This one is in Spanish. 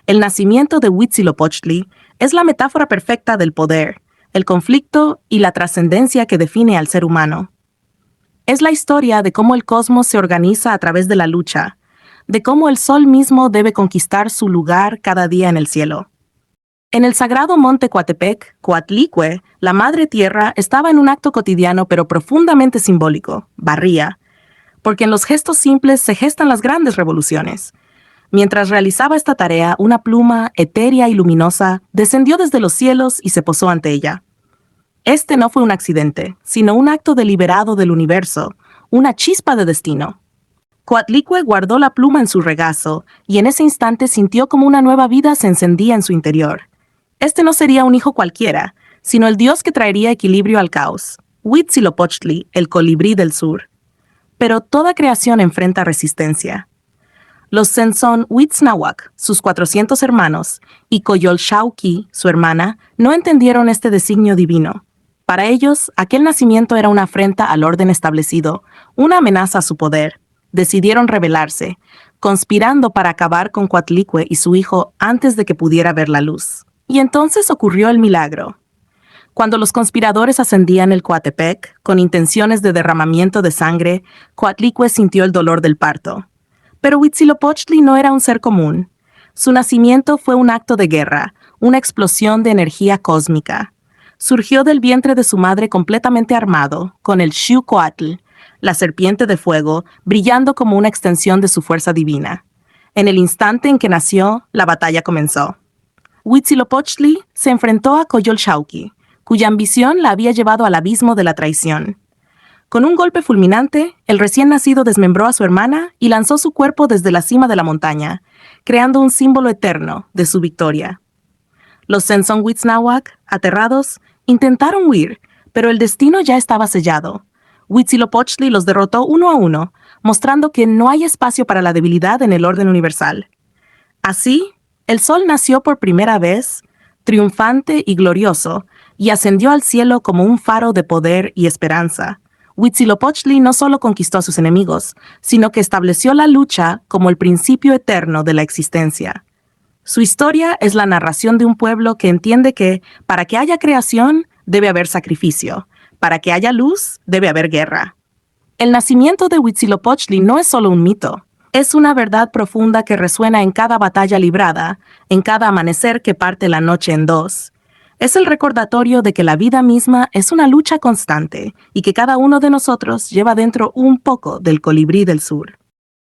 El nacimiento de Huitzilopochtli es la metáfora perfecta del poder, el conflicto y la trascendencia que define al ser humano. Es la historia de cómo el cosmos se organiza a través de la lucha, de cómo el sol mismo debe conquistar su lugar cada día en el cielo. En el sagrado monte Coatepec, Coatlicue, la Madre Tierra estaba en un acto cotidiano pero profundamente simbólico, barría, porque en los gestos simples se gestan las grandes revoluciones. Mientras realizaba esta tarea, una pluma, etérea y luminosa, descendió desde los cielos y se posó ante ella. Este no fue un accidente, sino un acto deliberado del universo, una chispa de destino. Coatlicue guardó la pluma en su regazo, y en ese instante sintió como una nueva vida se encendía en su interior. Este no sería un hijo cualquiera, sino el dios que traería equilibrio al caos, Huitzilopochtli, el colibrí del sur. Pero toda creación enfrenta resistencia. Los Censon Huitznahuac, sus 400 hermanos, y Coyolxauhqui, su hermana, no entendieron este designio divino. Para ellos, aquel nacimiento era una afrenta al orden establecido, una amenaza a su poder. Decidieron rebelarse, conspirando para acabar con Coatlicue y su hijo antes de que pudiera ver la luz. Y entonces ocurrió el milagro. Cuando los conspiradores ascendían el Coatepec, con intenciones de derramamiento de sangre, Coatlicue sintió el dolor del parto. Pero Huitzilopochtli no era un ser común. Su nacimiento fue un acto de guerra, una explosión de energía cósmica. Surgió del vientre de su madre completamente armado, con el Xiuhcoatl, la serpiente de fuego, brillando como una extensión de su fuerza divina. En el instante en que nació, la batalla comenzó. Huitzilopochtli se enfrentó a Coyolxauhqui, cuya ambición la había llevado al abismo de la traición. Con un golpe fulminante, el recién nacido desmembró a su hermana y lanzó su cuerpo desde la cima de la montaña, creando un símbolo eterno de su victoria. Los Censon Huitznahuac, aterrados, intentaron huir, pero el destino ya estaba sellado. Huitzilopochtli los derrotó uno a uno, mostrando que no hay espacio para la debilidad en el orden universal. Así, el sol nació por primera vez, triunfante y glorioso, y ascendió al cielo como un faro de poder y esperanza. Huitzilopochtli no solo conquistó a sus enemigos, sino que estableció la lucha como el principio eterno de la existencia. Su historia es la narración de un pueblo que entiende que, para que haya creación, debe haber sacrificio. Para que haya luz, debe haber guerra. El nacimiento de Huitzilopochtli no es solo un mito. Es una verdad profunda que resuena en cada batalla librada, en cada amanecer que parte la noche en dos. Es el recordatorio de que la vida misma es una lucha constante y que cada uno de nosotros lleva dentro un poco del colibrí del sur.